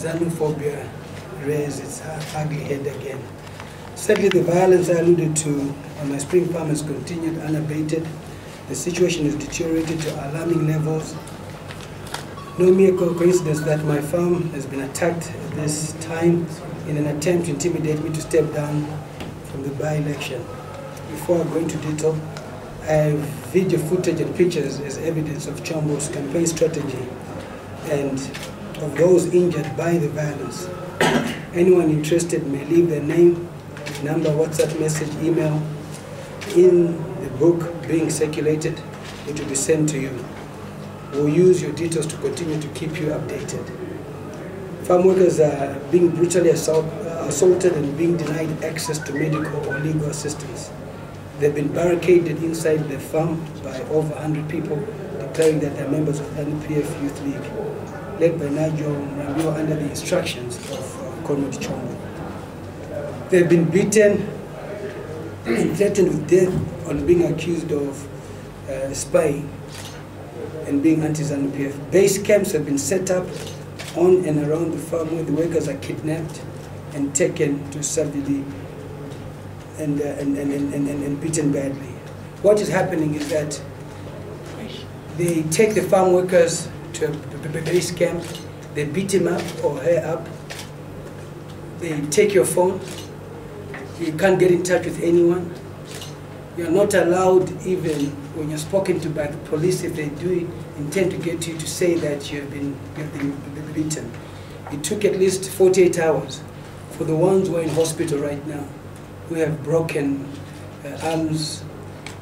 Zanuphobia raised its ugly head again. Sadly, the violence I alluded to on my spring farm has continued unabated. The situation has deteriorated to alarming levels. No mere coincidence that my farm has been attacked at this time in an attempt to intimidate me to step down from the by-election. Before I go into detail, I have video footage and pictures as evidence of Chombo's campaign strategy and of those injured by the violence. Anyone interested may leave their name, number, WhatsApp message, email in the book being circulated. It will be sent to you. We'll use your details to continue to keep you updated. Farm workers are being brutally assaulted and being denied access to medical or legal assistance. They've been barricaded inside the farm by over 100 people, declaring that they're members of the Zanuphobia Youth League, led by Nigel Ramiro under the instructions of Comrade Chombo. They've been beaten and threatened with death on being accused of spying and being anti-Zanuphobia. Base camps have been set up on and around the farm where the workers are kidnapped and taken to Savili and beaten badly. What is happening is that they take the farm workers to a base camp, they beat him up or her up, they take your phone, you can't get in touch with anyone, you're not allowed even when you're spoken to by the police, if they do intend to get you, to say that you've been beaten. It took at least 48 hours for the ones who are in hospital right now, who have broken arms.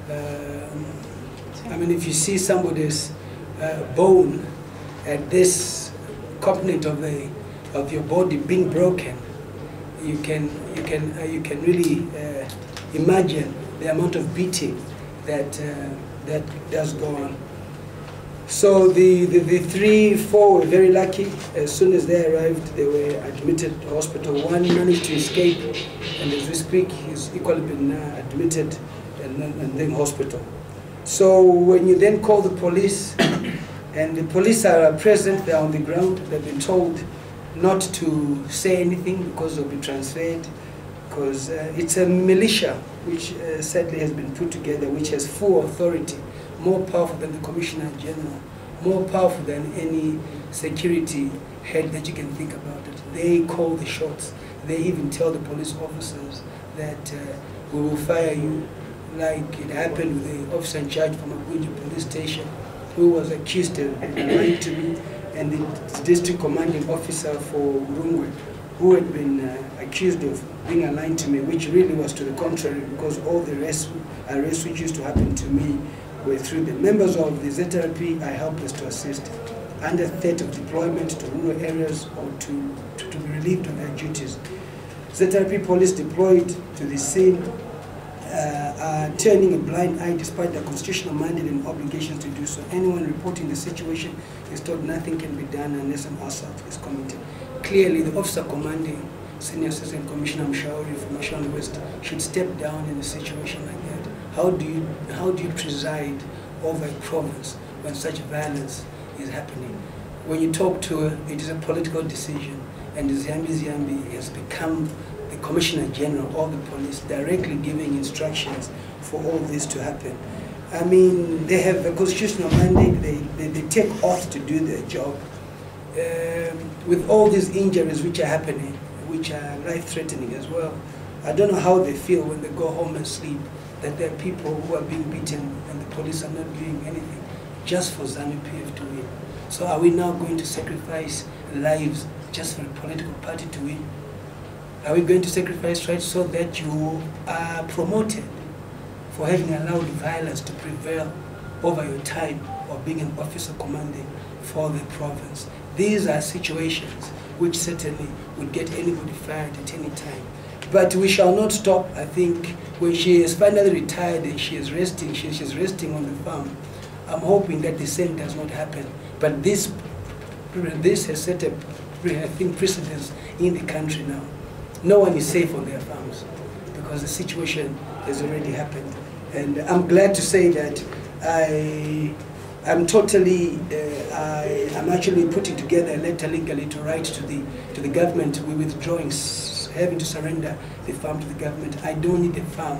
I mean, if you see somebody's bone at this component of your body being broken, you can really imagine the amount of beating that does go on. So the 3-4 were very lucky. As soon as they arrived, they were admitted to hospital. One managed to escape, and as we speak, he's equally been admitted and then hospital. So when you then call the police, and the police are present, they're on the ground, they've been told not to say anything because they'll be transferred, because it's a militia which sadly has been put together, which has full authority, more powerful than the Commissioner General, more powerful than any security head that you can think about it. They call the shots. They even tell the police officers that we will fire you, like it happened with the officer in charge from Abuja police station, who was accused of lying to me, and the district commanding officer for Rungwe, who had been accused of being aligned to me, which really was to the contrary, because all the arrests which used to happen to me were through the members of the ZRP. I helped us to assist under threat of deployment to rural areas or to be relieved of their duties. ZRP police deployed to the scene are turning a blind eye despite their constitutional mandate and obligations to do so. Anyone reporting the situation is told nothing can be done unless an assault is committed. Clearly, the officer commanding Senior Assistant Commissioner Mshauri from Mashonaland West should step down in a situation like that. How do you preside over a province when such violence is happening? When you talk to her, it is a political decision, and Ziyambi has become the Commissioner General of the police, directly giving instructions for all this to happen. I mean, they have a constitutional mandate, they take oath to do their job. With all these injuries which are happening, which are life-threatening as well, I don't know how they feel when they go home and sleep, that there are people who are being beaten and the police are not doing anything just for ZANU-PF to win. So are we now going to sacrifice lives just for a political party to win? Are we going to sacrifice rights so that you are promoted for having allowed violence to prevail over your time of being an officer commanding for the province? These are situations which certainly would get anybody fired at any time. But we shall not stop. I think when she is finally retired and she is resting, she's resting on the farm, I'm hoping that the same does not happen. But this has set a, I think, precedence in the country now. No one is safe on their farms because the situation has already happened. And I'm glad to say that I I'm totally, I'm actually putting together a letter legally to write to the government. We're withdrawing, having to surrender the farm to the government. I don't need a farm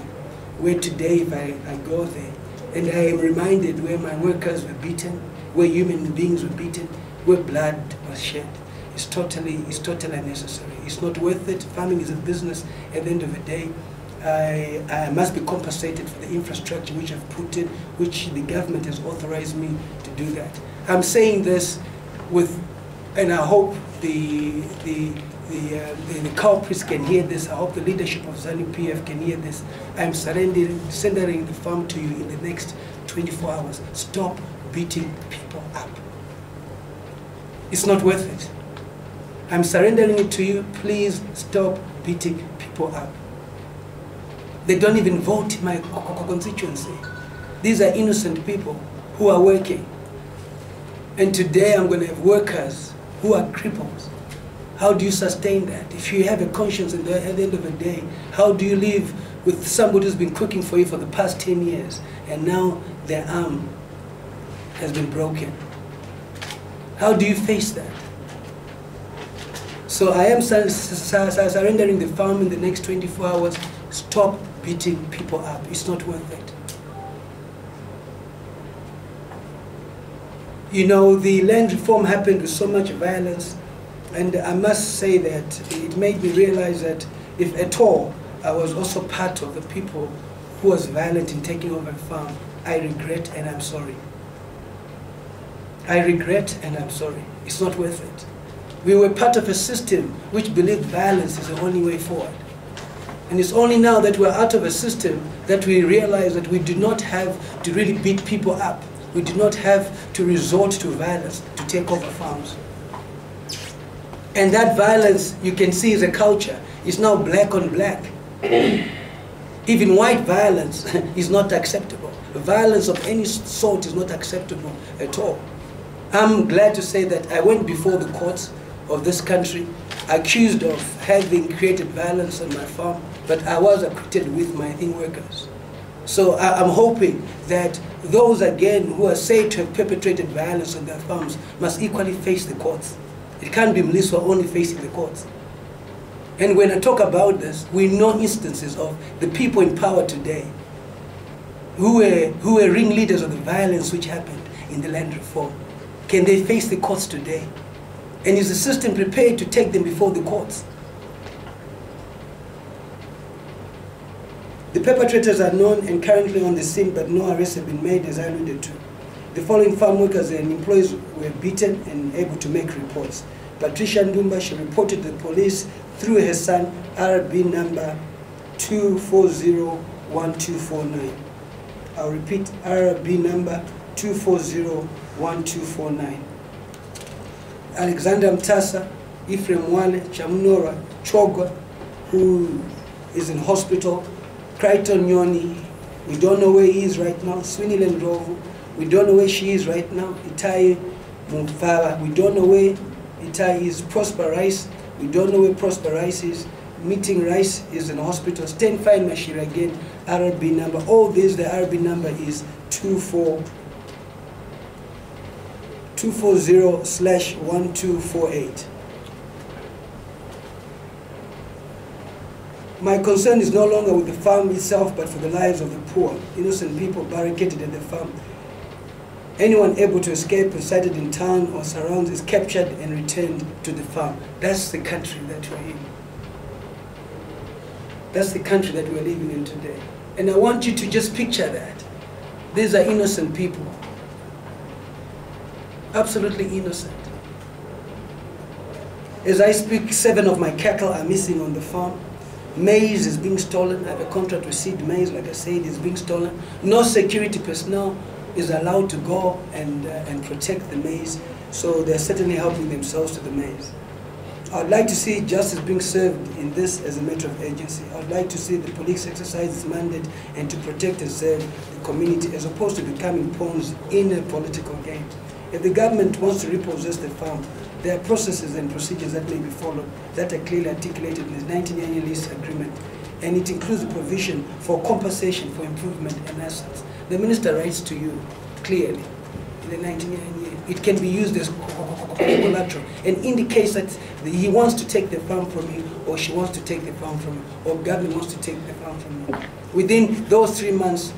where today if I go there, and I am reminded where my workers were beaten, where human beings were beaten, where blood was shed. It's totally unnecessary. It's not worth it. Farming is a business. At the end of the day, I must be compensated for the infrastructure which I've put in, which the government has authorized me to do that. I'm saying this and I hope the culprits can hear this. I hope the leadership of Zanuphobia can hear this. I'm surrendering the farm to you in the next 24 hours. Stop beating people up. It's not worth it. I'm surrendering it to you. Please stop beating people up. They don't even vote in my constituency. These are innocent people who are working. And today I'm going to have workers who are cripples. How do you sustain that? If you have a conscience at the end of the day, how do you live with somebody who's been cooking for you for the past 10 years and now their arm has been broken? How do you face that? So I am surrendering the farm in the next 24 hours. Stop beating people up. It's not worth it. You know, the land reform happened with so much violence, and I must say that it made me realize that if at all I was also part of the people who was violent in taking over the farm, I regret and I'm sorry. I regret and I'm sorry. It's not worth it. We were part of a system which believed violence is the only way forward. And it's only now that we're out of a system that we realize that we do not have to really beat people up. We do not have to resort to violence to take over farms. And that violence, you can see, is a culture. It's now black on black. Even white violence is not acceptable. Violence of any sort is not acceptable at all. I'm glad to say that I went before the courts of this country, accused of having created violence on my farm, but I was acquitted with my workers. So I'm hoping that those again who are said to have perpetrated violence on their farms must equally face the courts. It can't be Mliswa only facing the courts. And when I talk about this, we know instances of the people in power today who were ringleaders of the violence which happened in the land reform. Can they face the courts today? And is the system prepared to take them before the courts? The perpetrators are known and currently on the scene, but no arrests have been made, as I alluded to. The following farm workers and employees were beaten and able to make reports. Patricia Ndumba, she reported to the police through her son, RB number 2401249. I'll repeat, RB number 2401249. Alexander Mtasa, Ephraim Wale, Chamunora, Chogwa, who is in hospital. Crichton Nyoni, we don't know where he is right now. Swinny Lendrovu, we don't know where she is right now. Itai Mufara, we don't know where Itai is. Prosper Rice, we don't know where Prosper Rice is. Meeting Rice is in hospital. Stand Fine Mashira again, RB number. All this, the RB number is 240/1248. My concern is no longer with the farm itself, but for the lives of the poor, innocent people barricaded at the farm. Anyone able to escape and sighted in town or surrounds is captured and returned to the farm. That's the country that we're in. That's the country that we're living in today. And I want you to just picture that. These are innocent people. Absolutely innocent. As I speak, 7 of my cattle are missing on the farm. Maize is being stolen. I have a contract with seed maize, like I said, is being stolen. No security personnel is allowed to go and protect the maize, so they're certainly helping themselves to the maize. I'd like to see justice being served in this as a matter of urgency. I'd like to see the police exercise its mandate and to protect and serve the community as opposed to becoming pawns in a political game. If the government wants to repossess the farm, there are processes and procedures that may be followed that are clearly articulated in the 1990 lease agreement, and it includes the provision for compensation for improvement and assets. The minister writes to you clearly. in the 99 years. It can be used as collateral and indicates that he wants to take the farm from you, or she wants to take the farm from you, or government wants to take the farm from you. Within those 3 months,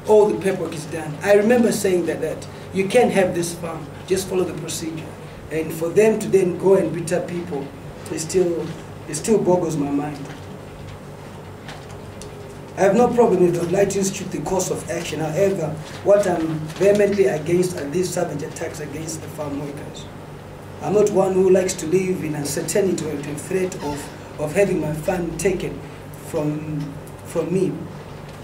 all the paperwork is done. I remember saying that you can't have this farm, just follow the procedure. And for them to then go and beat up people, it still boggles my mind. I have no problem if they would like to institute the course of action. However, what I'm vehemently against are these savage attacks against the farm workers. I'm not one who likes to live in uncertainty or the threat of having my farm taken from me,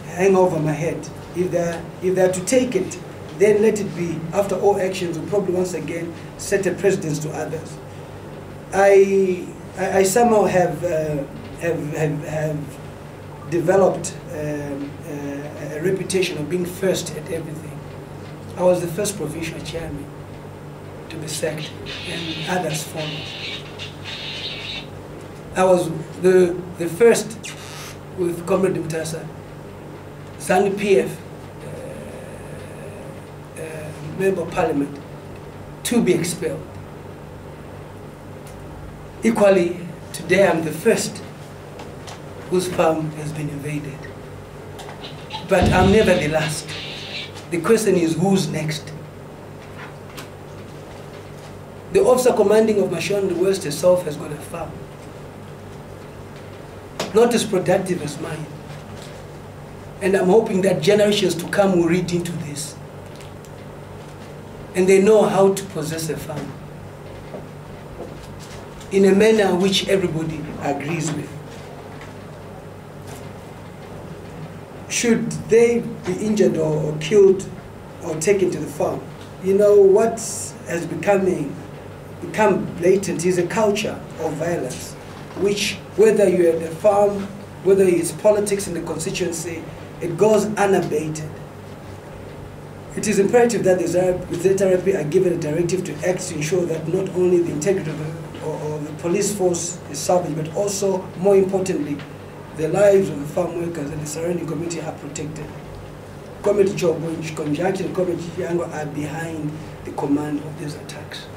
hang over my head. If they're to take it, then let it be. After all actions will probably once again set a precedence to others. I somehow have developed a reputation of being first at everything. I was the first provincial chairman to be sacked, and others followed. I was the first with Comrade Mtasa, Zanuphobia, Member of Parliament, to be expelled. Equally, today I'm the first whose farm has been invaded. But I'm never the last. The question is, who's next? The officer commanding of Mashon West itself has got a farm. Not as productive as mine. And I'm hoping that generations to come will read into this. And they know how to possess a farm in a manner which everybody agrees with. Should they be injured or killed or taken to the farm, you know, what has become blatant is a culture of violence, which whether you're at the farm, whether it's politics in the constituency, it goes unabated. It is imperative that the ZRP are given a directive to act to ensure that not only the integrity of the police force is salvaged, but also, more importantly, the lives of the farm workers and the surrounding community are protected. Comrade Job, in conjunction with Comrade Chiango, are behind the command of these attacks.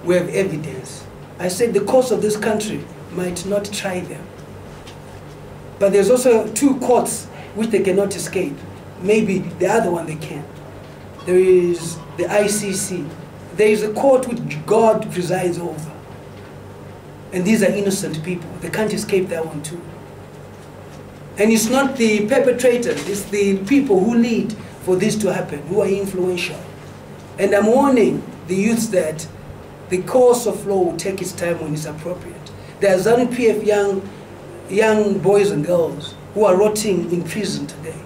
We have evidence. I said the courts of this country might not try them. But there's also 2 courts which they cannot escape. Maybe the other one they can. There is the ICC. There is a court which God presides over. And these are innocent people. They can't escape that one too. And it's not the perpetrators, it's the people who lead for this to happen, who are influential. And I'm warning the youths that the course of law will take its time when it's appropriate. There are ZANU-PF young boys and girls who are rotting in prison today.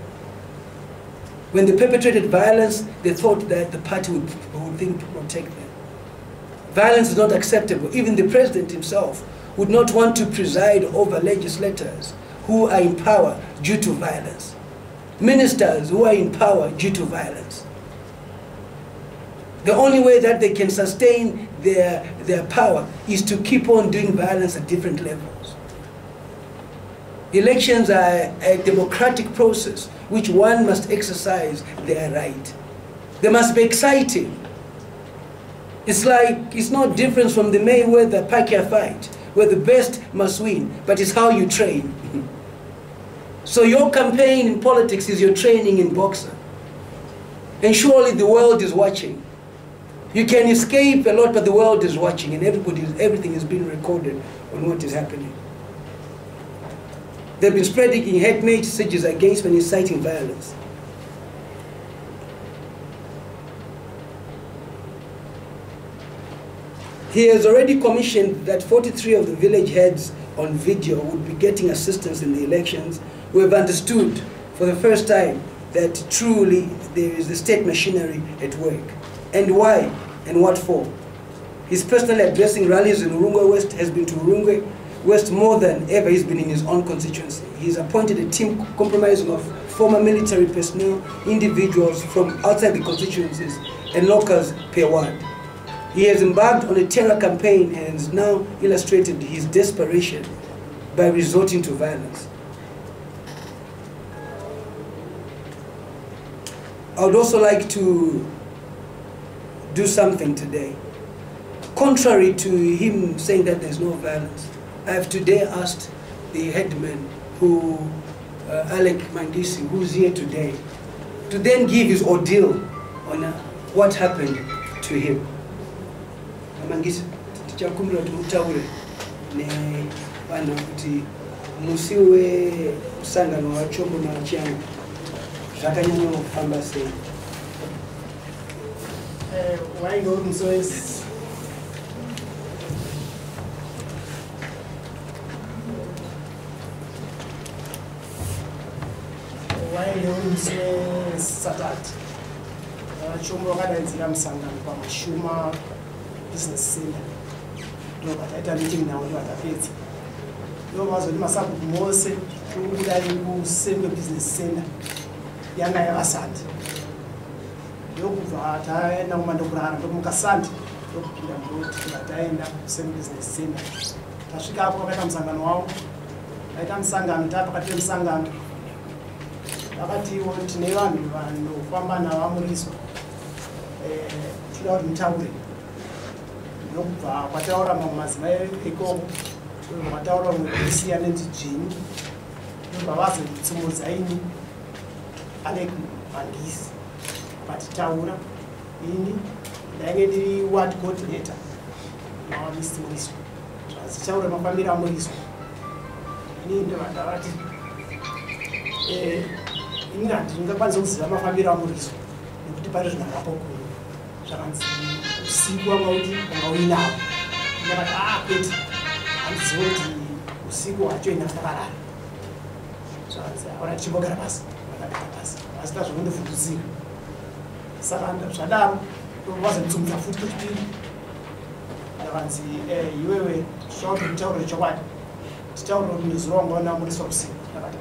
When they perpetrated violence, they thought that the party would think to protect them. Violence is not acceptable. Even the president himself would not want to preside over legislators who are in power due to violence. Ministers who are in power due to violence. The only way that they can sustain their power is to keep on doing violence at different levels. Elections are a democratic process which one must exercise their right. They must be exciting. It's no different from the Mayweather-Pacquiao fight, where the best must win, but it's how you train. So your campaign in politics is your training in boxing. And surely the world is watching. You can escape a lot, but the world is watching, and everything is being recorded on what is happening. They've been spreading hate messages against and inciting violence. He has already commissioned that 43 of the village heads on video would be getting assistance in the elections. We have understood for the first time that truly there is the state machinery at work. And why and what for? He's personally addressing rallies in Urungwe West, has been to Urungwe West more than ever he's been in his own constituency. He's appointed a team comprising of former military personnel, individuals from outside the constituencies, and locals per ward. He has embarked on a terror campaign and has now illustrated his desperation by resorting to violence. I would also like to do something today. Contrary to him saying that there's no violence, I have today asked the headman, Alec Mandisi, who's here today, to then give his ordeal on what happened to him. Mangisi, tichakumira tumutaure ne vana kuti musiwe musangano wachombo na wachangu zvakanyanya kufamba sei. Why don't so is Saturday. Chombo kadainzira musangano pamashuma business center. Ndobataita meeting nawo ndobatapedza. Ndobazoti masabhuku mose kudai kusembe business center yanga yakasandi. Ndokubva taenda kumandokurara ndomuka sandi ndokupinda mroti taenda kusembe business center. Tasvika apo pakaita musangano wawo. Taita musangano tapakati pemusangano. Vakatiwo tine vanhu vanofamba navo Mliswa. Tinoda kuti mutaure. Ndokubva kwataura mamwe madzimai ikoko. Kwataura mumwe kusiya nendijini. Ndobva vazotsimudza ini Alec Mandisi. Vatitaura ini ndainge ndiri ward coordinator naMr Mliswa. Zvazitaura mafambiro aMliswa. Ini ndovandavati ini handingakwanisa kuziva mafambiro aMliswa nekuti pari zvinharapo kuno zvakanzi usiku wamauti wangauinavo. Ndakati kwete handiziva kuti usiku hwacho ina ndakarara. Zvakanzi aona tichimbogara pasi. Vakagara pasi asi tazvokundovhundutsira. Saka zvadaro ndovazonditsumudza futi kwechipiri. Ndakanzi iwewe zvauti mutauro chokwadi titaura kuti nezuva wangaona Mliswa usiku. Ndakati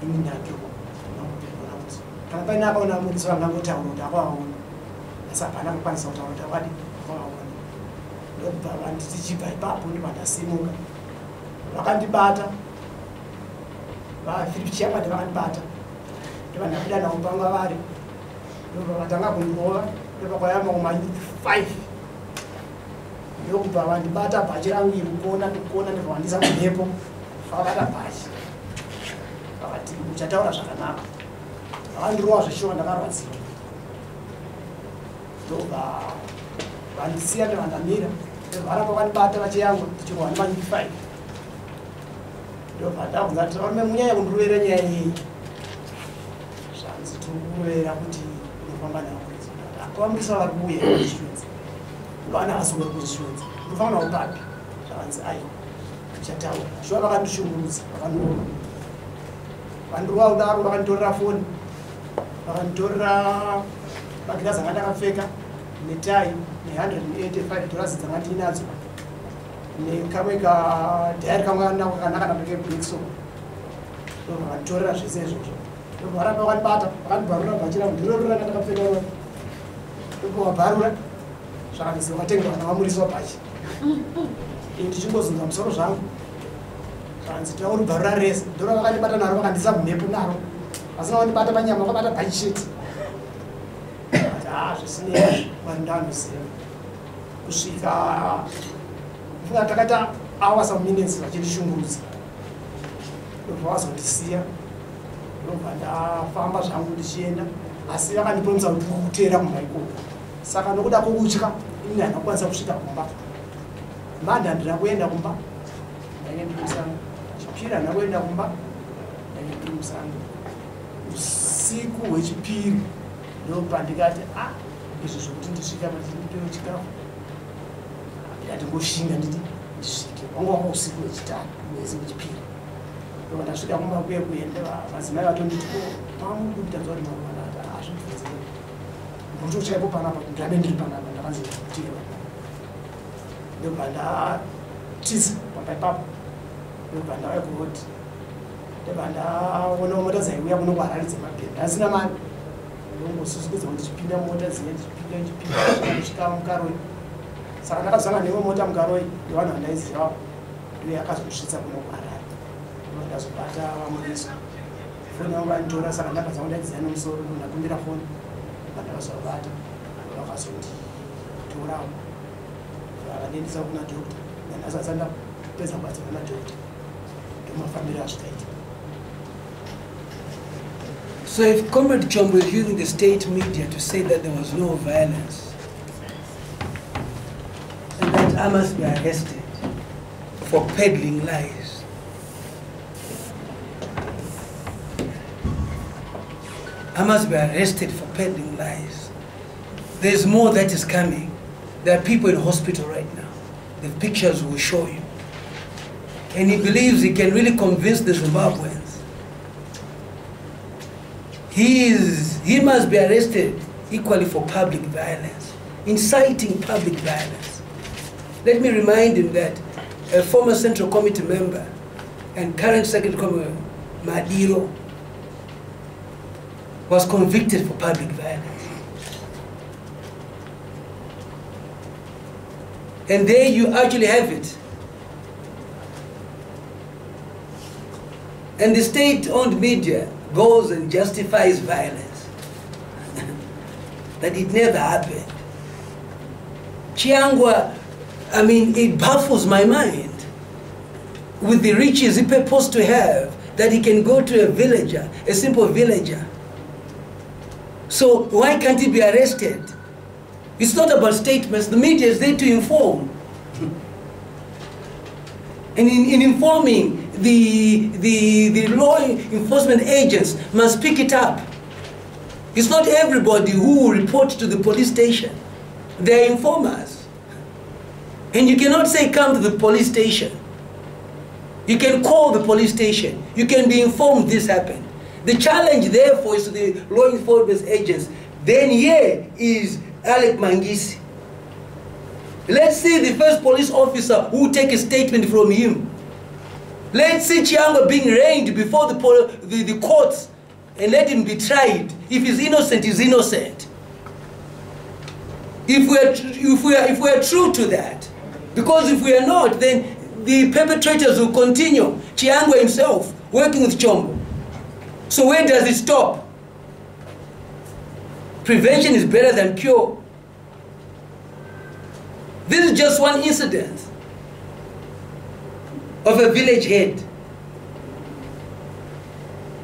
ini ndandoko ndinongopindura kuti kana paine akaona Mliswa angangotaura kuti akavaona asi hapana kukwanisa kutaura kuti akadi akavaona. Ndokubva vanditi chibva ipapo ndibva ndasimuka. Vakandibata vaFilipi Chiapati vakandibata ndibva ndabuda navo panga vari. Ndobva vatanga kundirova ndobva kwayama kumayuth 5. Ndokubva vandibata bhachi rangu iri kukona ndokona ndobva vandisa kumhepo vakabata bhachi. Vakati uchataura zvakanaka. Vakandirova zveshuwa ndakarwadziwa. Ndobva vandisiya ndobva ndamira. Ndobva vakandibata vachiyangwa tichirwa nemayuth 5. Ndobva ndabvunza kuti varume munyanya kundiruvera nyaya yei. Zvanzi tirikuruvera kuti unofamba navo Mliswa vari kuuya kuzvishunza. Vana vasunga kuzvishunza. Ndofanira kupapi. Zvakanzi tichataura. Shuwa vakandishungurudza vakandirova. Vandirova kudaro vakanditorera foni. Vakanditorera magirazi anga ndakapfeka netai ne$185 dzanga ndinadzo. Nekamwe kadhayari kamwe kanaka ndapfeke Blackson. Vakanditorera zvese izvozvo. Varamba vakandibata vakandibharura bhachi rangu ndirorora ndakapfeka rona. Ndokuvabharura zvakanzi vakatenga vana vaMliswa bhachi. Ndichingozunza musoro zvangu zvakanzi tava kuribharura rese. Ndoro vakandibata naro vakandisa mumhepo naro. Vasina kundibata panyama vakabata bhachi chete. Zvisinei Mwari ndaanoziva. Kusvika funga takaita hours of minutes vachindishungurudza. Ndobva vazondisiya. Ndobva ndafamba zvangu ndichienda. Asi vakandiponza kuti kuteera kumba ikoko. Saka nokuda kwokutya ini handakwanisa kusvika kumba. Manda handina kuenda kumba. Ndainge ndiri musango. Chipiri handina kuenda kumba. Ndainge ndiri musango. Usiku hwechipiri ndobva ndikati izvi zvokuti ndisvika ndipewe chikafu. Ndikati ngoshinga nditi ndisvike. Wanga wava usiku hwechitatu mwezi wechipiri. Ndobva ndasvika kumba kuye madzimai vatonditi mamuri kutanzwa kuti maruvanata azvibvunzei. Ndotochaipo panapa ndabe ndiri panapa ndakanzi kutirwa. Ndobva ndatiza pamba ipapo. Ndobva ndauya kurodi. Ndobva ndaona mota dzaiuya kuno kuHarare dzemabheni. Ndasina mari. Ndongosuzugudza kuti ndichipinda mota dziya ndichipinda ndisvika mukaroi. Saka ndakazanga neimwe mota mukaroi yevanhu vandaiziva. Ndiyo yakazosvitsa kuno kuHarare. Ndazobata vaMliswa. Foni yangu vanditora saka ndakazanga ndaidziya nemusoro ndakumbira foni. Ndakazobata. vakazotitoramo vakanendisa kuna dokta nanasasanda kupedza kubatsa kuna dokta ndomafambiro azvikaita. So if Comrade Chombo is using the state media to say that there was no violence, and that I must be arrested for peddling lies, I must be arrested for peddling lies. There's more that is coming. There are people in hospital right now. The pictures will show you. And he believes he can really convince the Zimbabweans. He must be arrested equally for public violence, inciting public violence. Let me remind him that a former Central Committee member and current Secretary Committee, Madiro, was convicted for public violence. And there you actually have it. And the state-owned media goes and justifies violence. That it never happened. Chiangwa, I mean, it baffles my mind. With the riches he purposed to have, that he can go to a villager, a simple villager. So why can't he be arrested? It's not about statements. The media is there to inform. And in informing, the law enforcement agents must pick it up. It's not everybody who will report to the police station. They are informers. And you cannot say, come to the police station. You can call the police station. You can be informed this happened. The challenge, therefore, is to the law enforcement agents. Then here is Alec Mangisi. Let's see the first police officer who will take a statement from him. Let's see Chiangwa being arraigned before the courts and let him be tried. If he's innocent, he's innocent. If we are true to that, because if we are not, then the perpetrators will continue. Chiangwa himself working with Chombo. So where does it stop? Prevention is better than cure. This is just one incident of a village head.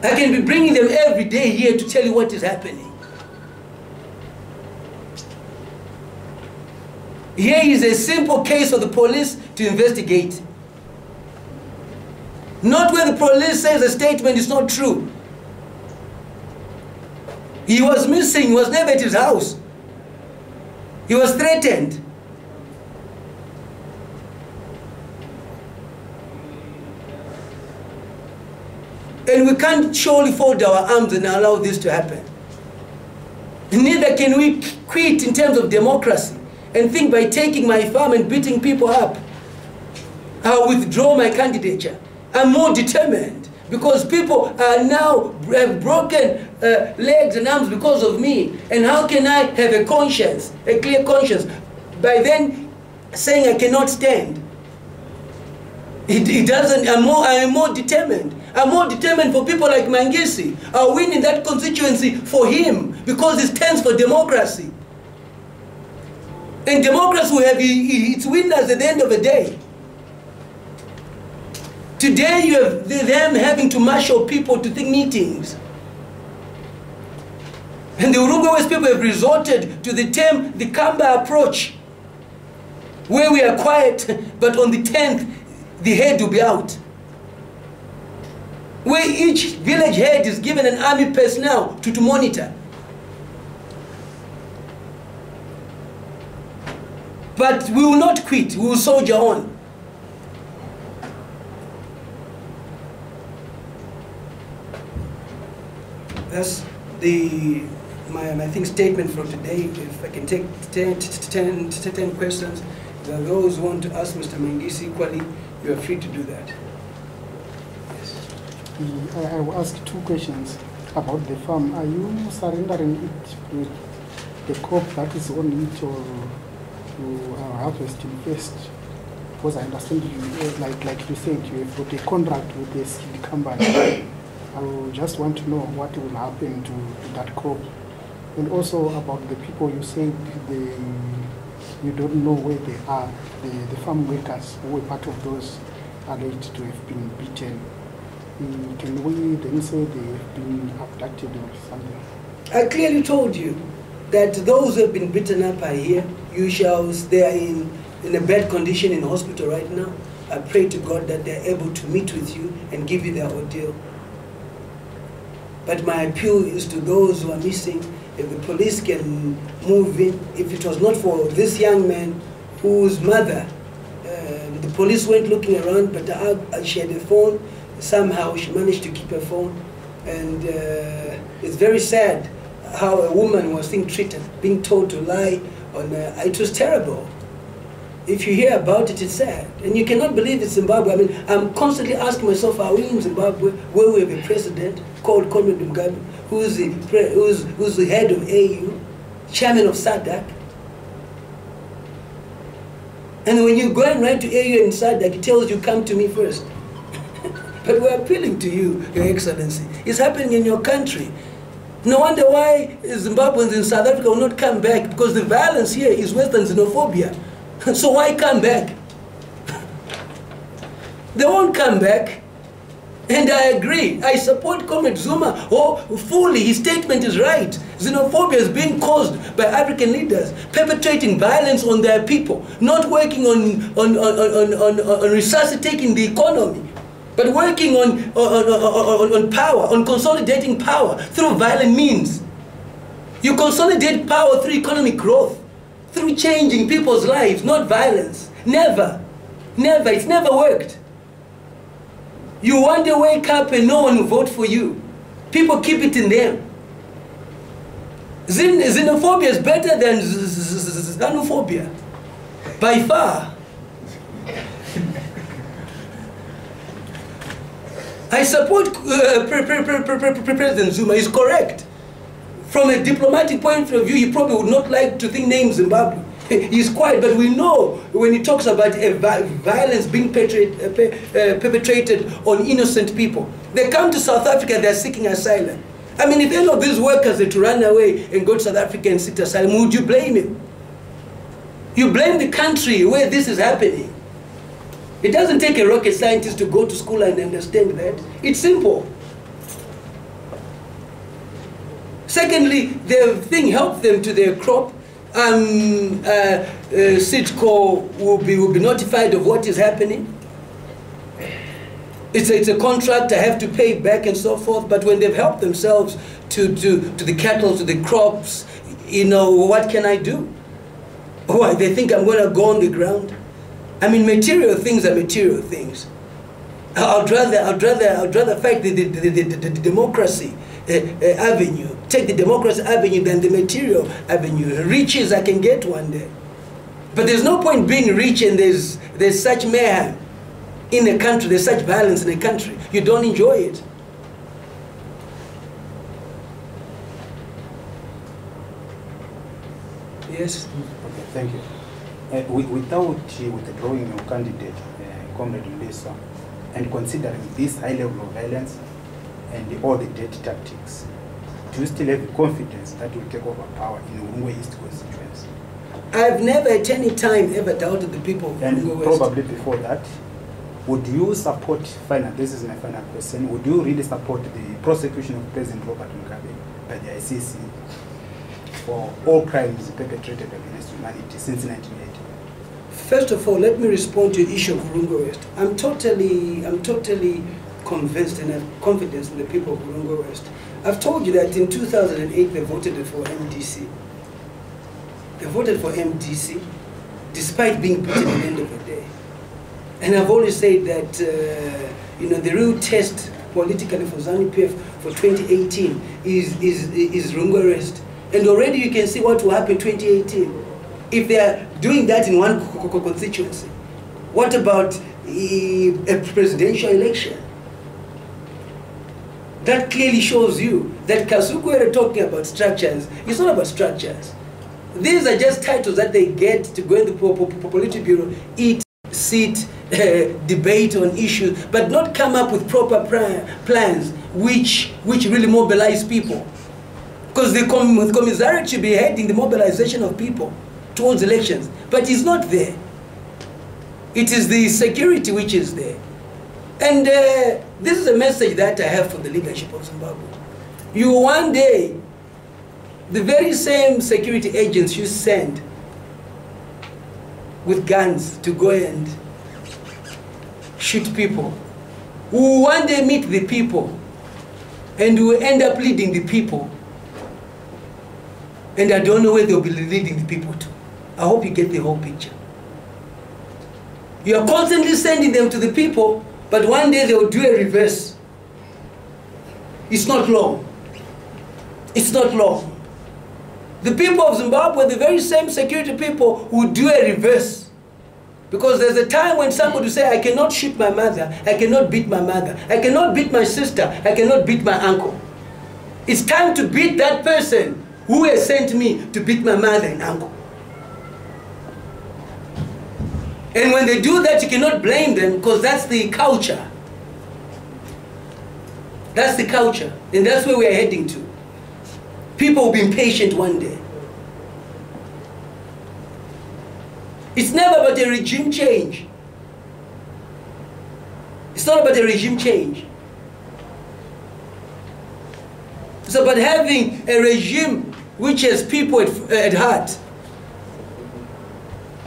I can be bringing them every day here to tell you what is happening. Here is a simple case for the police to investigate. Not where the police says a statement is not true. He was missing, he was never at his house. He was threatened. And we can't surely fold our arms and allow this to happen. Neither can we quit in terms of democracy and think by taking my farm and beating people up, I'll withdraw my candidature. I'm more determined because people are now have broken legs and arms because of me. And how can I have a conscience, a clear conscience, by then saying I cannot stand? It doesn't. I am more determined. I'm more determined for people like Mangisi. I'll win in that constituency for him because it stands for democracy. And democracy will have its winners at the end of the day. Today you have them having to marshal people to think meetings. And the Urungu West people have resorted to the term, the Kamba approach, where we are quiet, but on the 10th, the head will be out. Where each village head is given an army personnel to monitor. But we will not quit, we will soldier on. That's my statement for today. If I can take 10 questions, those who want to ask Mr. Mangisi equally, you are free to do that. I will ask two questions about the farm. Are you surrendering it with the crop that is on it, or you are harvesting first? Because I understand you, like you said, you have got a contract with the seed company. I just want to know what will happen to that crop And also about the people you said you don't know where they are, the farm workers who were part of those alleged to have been beaten. Can we then say they have been abducted or something? I clearly told you that those who have been beaten up are here. They are in a bad condition in hospital right now. I pray to God that they are able to meet with you and give you their ordeal. But my appeal is to those who are missing. If the police can move in, if it was not for this young man whose mother, the police went looking around, but she had a phone. Somehow she managed to keep her phone. And it's very sad how a woman was being treated, being told to lie on it was terrible. If you hear about it, it's sad. And you cannot believe it's Zimbabwe. I mean, I'm constantly asking myself, are we in Zimbabwe where we have a president called Comrade Mugabe, who's the head of AU, chairman of SADC? And when you go and write to AU and SADC, it tells you, come to me first. But we're appealing to you, Your Excellency. It's happening in your country. No wonder why Zimbabweans in South Africa will not come back, because the violence here is worse than xenophobia. So why come back? They won't come back. And I agree. I support Comrade Zuma fully. His statement is right. Xenophobia is being caused by African leaders perpetrating violence on their people, not working on resuscitating the economy, but working on power, on consolidating power through violent means. You consolidate power through economic growth, through changing people's lives, not violence. Never. Never. It's never worked. You one day wake up and no one will vote for you. People keep it in them. Xenophobia is better than Zanuphobia. By far. I support President Zuma. He's correct. From a diplomatic point of view, he probably would not like to think name Zimbabwe. He's quiet, but we know when he talks about violence being perpetrated on innocent people. They come to South Africa, they're seeking asylum. I mean, if any of these workers were to run away and go to South Africa and seek asylum, would you blame him? You blame the country where this is happening. It doesn't take a rocket scientist to go to school and understand that. It's simple. Secondly, the thing helped them to their crop. Sitco will be notified of what is happening. It's a contract, I have to pay back and so forth, but when they've helped themselves to the cattle, to the crops, you know, what can I do? Why, they think I'm going to go on the ground? I mean, material things are material things. I'd rather fight the democracy avenue, take the democracy avenue than the material avenue. Riches I can get one day. But there's no point being rich and there's such mayhem in a country, there's such violence in a country. You don't enjoy it. Yes? Okay, thank you. Without withdrawing your candidate, Comrade Mliswa, and considering this high level of violence and all the death tactics, do you still have confidence that will take over power in Urungwe East constituency? I've never at any time ever doubted the people of Urungwe West. Probably before that, would you support, this is my final question, would you really support the prosecution of President Robert Mugabe by the ICC for all crimes perpetrated against humanity since 1980? First of all, let me respond to the issue of Urungwe West. I'm totally convinced and have confidence in the people of Urungwe West. I've told you that in 2008 they voted for MDC. They voted for MDC despite being beaten at the end of the day. And I've always said that you know, the real test politically for Zanuphobia for 2018 is Urungwe West. And already you can see what will happen in 2018. If they are doing that in one constituency, what about a presidential election? That clearly shows you that Kasuku talking about structures. It's not about structures. These are just titles that they get to go in the Politburo, eat, sit, debate on issues, but not come up with proper plans which really mobilize people. Because the commissariat should be heading the mobilization of people towards elections. But he's not there. It is the security which is there. And this is a message that I have for the leadership of Zimbabwe. You one day, the very same security agents you send with guns to go and shoot people, who one day meet the people and will end up leading the people. And I don't know where they'll be leading the people to. I hope you get the whole picture. You are constantly sending them to the people, but one day they will do a reverse. It's not long. It's not long. The people of Zimbabwe, the very same security people, who do a reverse. Because there's a time when somebody will say, I cannot shoot my mother, I cannot beat my mother, I cannot beat my sister, I cannot beat my uncle. It's time to beat that person who has sent me to beat my mother and uncle. And when they do that, you cannot blame them, because that's the culture. That's the culture. And that's where we're heading to. People will be impatient one day. It's never about a regime change. It's not about a regime change. It's about having a regime which has people at heart.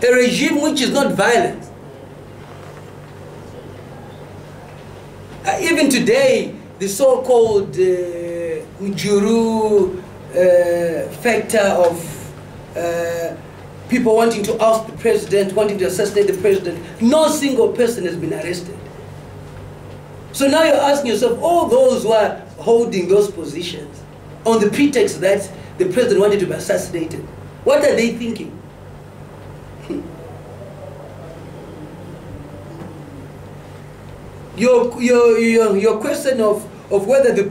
A regime which is not violent. Even today, the so-called Njuru factor of people wanting to oust the president, wanting to assassinate the president, no single person has been arrested. So now you're asking yourself, all those who are holding those positions on the pretext that the president wanted to be assassinated, what are they thinking? Your question of whether the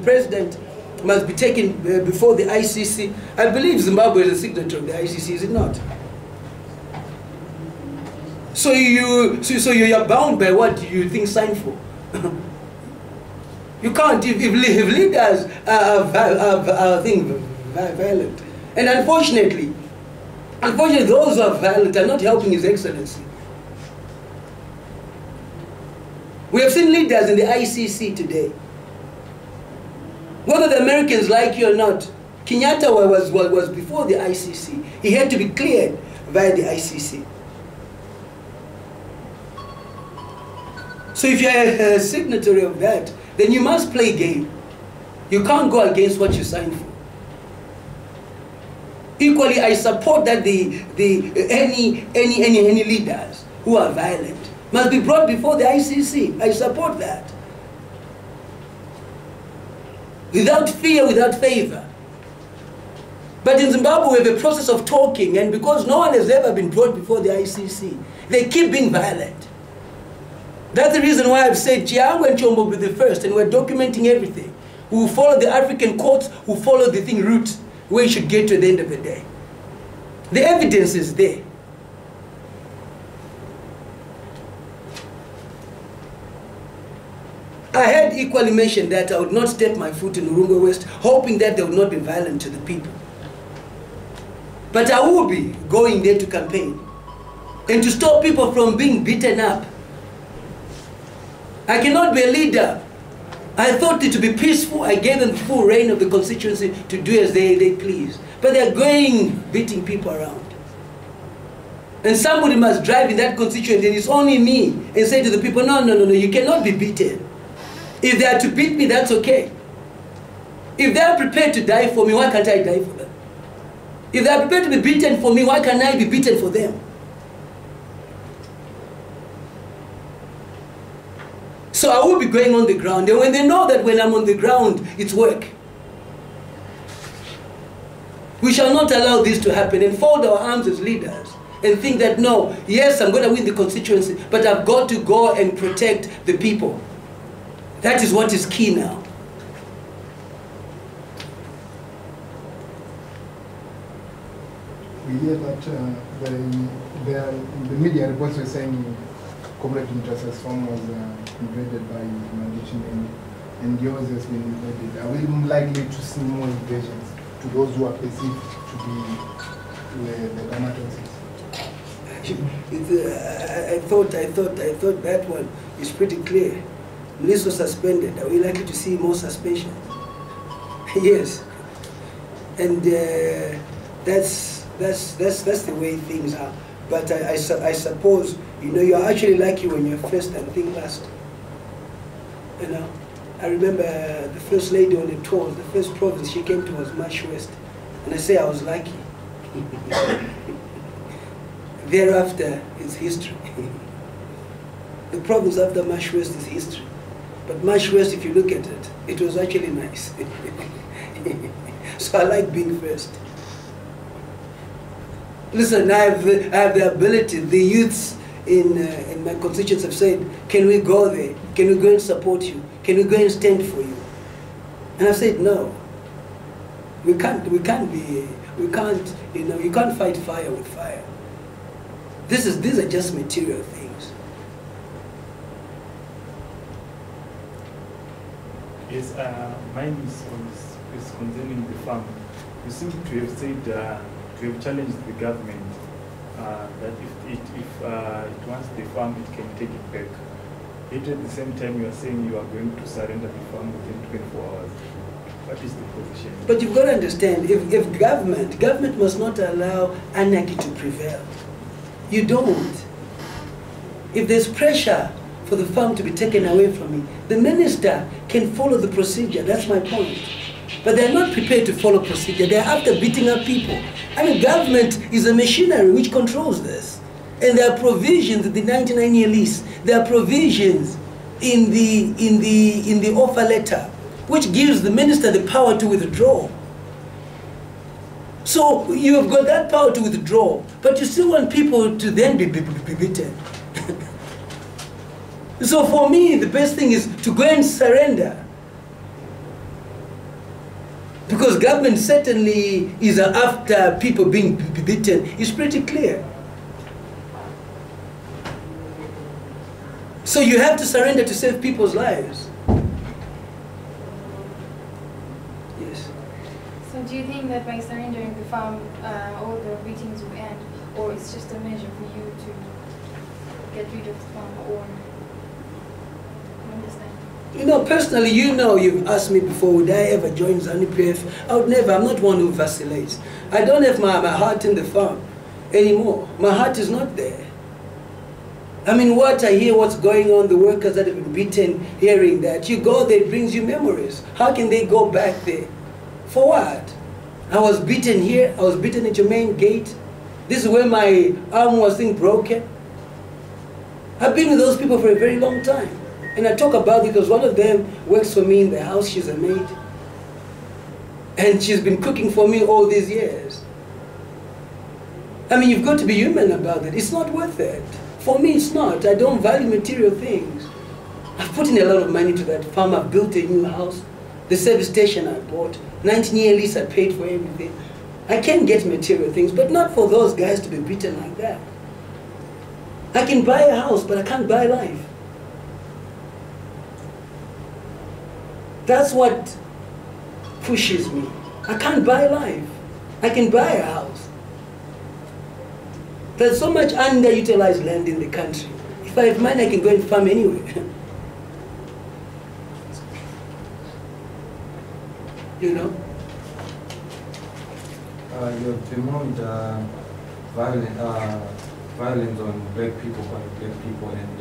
president must be taken before the ICC, I believe Zimbabwe is a signatory of the ICC, is it not? So you are bound by what you think signed for. You can't, if leaders are violent. And unfortunately, those who are violent are not helping His Excellency. We have seen leaders in the ICC today. Whether the Americans like you or not, Kenyatta was before the ICC. He had to be cleared by the ICC. So if you're a signatory of that, then you must play game. You can't go against what you signed for. Equally, I support that any leaders who are violent must be brought before the ICC. I support that. Without fear, without favor. But in Zimbabwe, we have a process of talking, and because no one has ever been brought before the ICC, they keep being violent. That's the reason why I've said Chiango and Chombo will be the first, and we're documenting everything. We will follow the African courts, who follow the thing route, where you should get to at the end of the day. The evidence is there. I had equally mentioned that I would not step my foot in Urungwe West, hoping that they would not be violent to the people. But I will be going there to campaign and to stop people from being beaten up. I cannot be a leader. I thought it to be peaceful. I gave them full reign of the constituency to do as they please. But they're going beating people around. And somebody must drive in that constituency, and it's only me, and say to the people, no, you cannot be beaten. If they are to beat me, that's okay. If they are prepared to die for me, why can't I die for them? If they are prepared to be beaten for me, why can't I be beaten for them? So I will be going on the ground, and when they know that when I'm on the ground, it's work. We shall not allow this to happen and fold our arms as leaders and think that, no, yes, I'm going to win the constituency, but I've got to go and protect the people. That is what is key now. We hear that the media reports were saying Comrade Mliswa's farm was invaded by militia. and yours has been invaded, are we likely to see more invasions to those who are perceived to be the Kamatosis? I thought that one is pretty clear. Mliswa suspended. Are we likely to see more suspension? Yes, and that's the way things are. But I suppose, you know, you're actually lucky when you're first and think last. You know, I remember the first lady on the tour, the first province she came to was Marsh West, and I say I was lucky. Thereafter, it's history. The province after Marsh West is history. But Marsh West, if you look at it, it was actually nice. So I like being first. Listen, I have the ability. The youths in my constituents have said, can we go there? Can we go and support you? Can we go and stand for you? And I've said, no. We can't, you know, you can't fight fire with fire. These are just material things. Yes, mine is concerning the farm. You seem to have said, to have challenged the government that if it wants the farm, it can take it back. Yet at the same time, you are saying you are going to surrender the farm within 24 hours. What is the position? But you've got to understand, if government must not allow anarchy to prevail. You don't. If there's pressure for the farm to be taken away from me, the minister can follow the procedure. That's my point. But they're not prepared to follow procedure. They're after beating up people. I mean, government is a machinery which controls this. And there are provisions in the 99-year lease. There are provisions in the offer letter which gives the minister the power to withdraw. So you have got that power to withdraw, but you still want people to then be beaten. So for me, the best thing is to go and surrender. Because government certainly is after people being beaten. It's pretty clear. So you have to surrender to save people's lives. Yes. So do you think that by surrendering the farm, all the beatings will end? Or it's just a measure for you to get rid of the farm? Or I understand. You know, personally, you know, you've asked me before, would I ever join Zanuphobia? I would never. I'm not one who vacillates. I don't have my heart in the farm anymore. My heart is not there. I mean, what I hear, what's going on, the workers that have been beaten, hearing that. You go there, it brings you memories. How can they go back there? For what? I was beaten here, I was beaten at your main gate. This is where my arm was broken. I've been with those people for a very long time. And I talk about it because one of them works for me in the house, she's a maid. And she's been cooking for me all these years. I mean, you've got to be human about it. It's not worth it. For me, it's not. I don't value material things. I've put in a lot of money to that farm. I've built a new house. The service station I bought. 19-year lease, I paid for everything. I can get material things, but not for those guys to be beaten like that. I can buy a house, but I can't buy life. That's what pushes me. I can't buy life. I can buy a house. There's so much underutilized land in the country. If I have money, I can go and farm anywhere. You know? You have bemoaned violence on black people by black people, and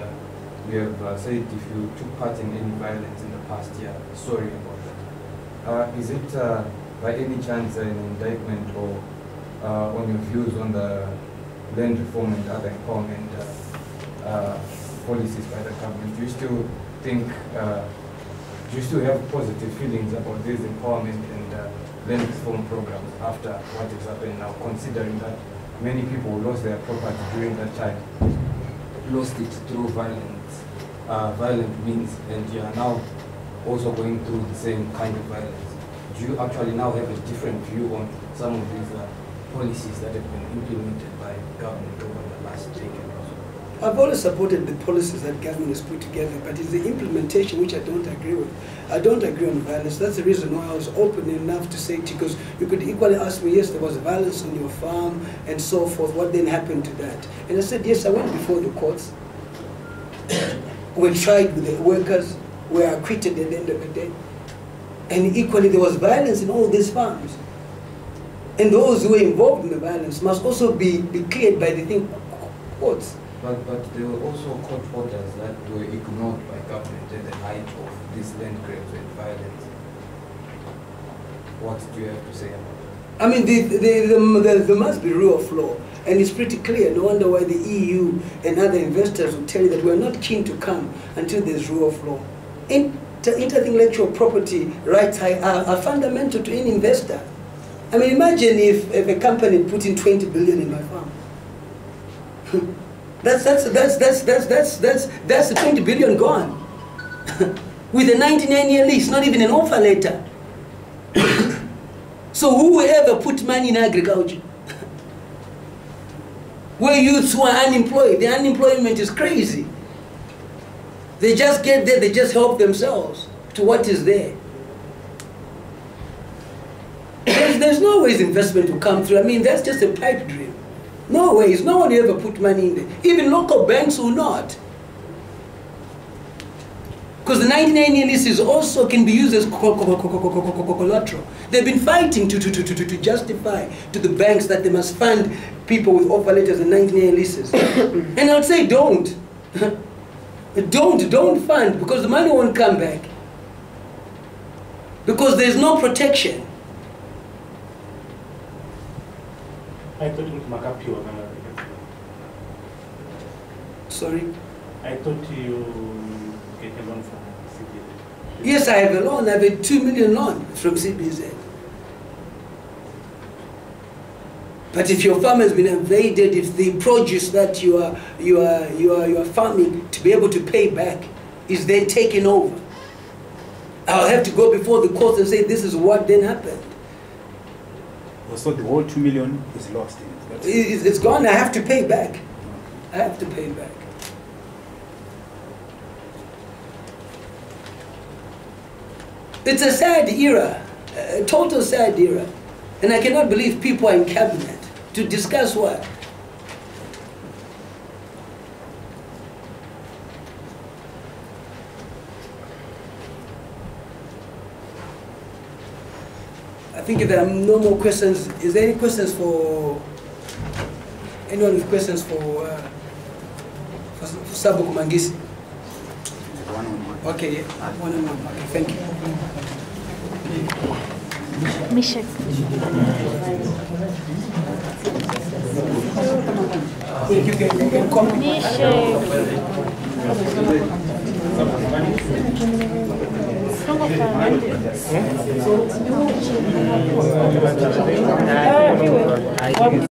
you have said if you took part in any violence in the past year, sorry about that. Is it by any chance an indictment or on your views on the land reform and other empowerment policies by the government? Do you still think, do you still have positive feelings about these empowerment and land reform programs after what has happened now, considering that many people lost their property during that time, lost it through violent means, and you are now also going through the same kind of violence? Do you actually now have a different view on some of these policies that have been implemented by government over the last decade or so? I've always supported the policies that government has put together, but it's the implementation which I don't agree with. I don't agree on violence. That's the reason why I was open enough to say it, because you could equally ask me, yes, there was violence on your farm and so forth. What then happened to that? And I said, yes, I went before the courts. We tried with the workers, were acquitted at the end of the day. And equally, there was violence in all these farms. And those who were involved in the violence must also be cleared by the courts. But there were also court orders that were ignored by government at the height of these land grabs and violence. What do you have to say about that? I mean, there must be rule of law. And it's pretty clear. No wonder why the EU and other investors will tell you that we're not keen to come until there's rule of law. Intellectual property rights are fundamental to any investor. I mean, imagine if a company put in 20 billion in my farm. That's the 20 billion gone. With a 99-year lease, not even an offer letter. So who will ever put money in agriculture? Where youths who are unemployed, the unemployment is crazy. They just get there, they just help themselves to what is there. There's no ways investment to come through. I mean, that's just a pipe dream. No ways. No one will ever put money in there. Even local banks will not. Because the 99-year leases also can be used as collateral. They've been fighting to justify to the banks that they must fund people with offer letters and 99-year leases. And I would say don't. Don't fund, because the money won't come back. Because there's no protection. I thought you would mark up your number. Sorry? I thought you get a loan from CBZ. Yes, I have a loan. I have a 2 million loan from CBZ. But if your farm has been invaded, if the produce that you are farming to be able to pay back is then taken over, I'll have to go before the court and say this is what then happened. So the whole 2 million is lost. It's gone. I have to pay back. I have to pay back. It's a sad era, a total sad era. And I cannot believe people are in cabinet to discuss what? I think if there are no more questions, is there any questions for anyone with questions for Sabo Kumangisi? One-on-one. Okay, yeah, one-on-one. Okay, thank you. Mishek. You can come. Mishek.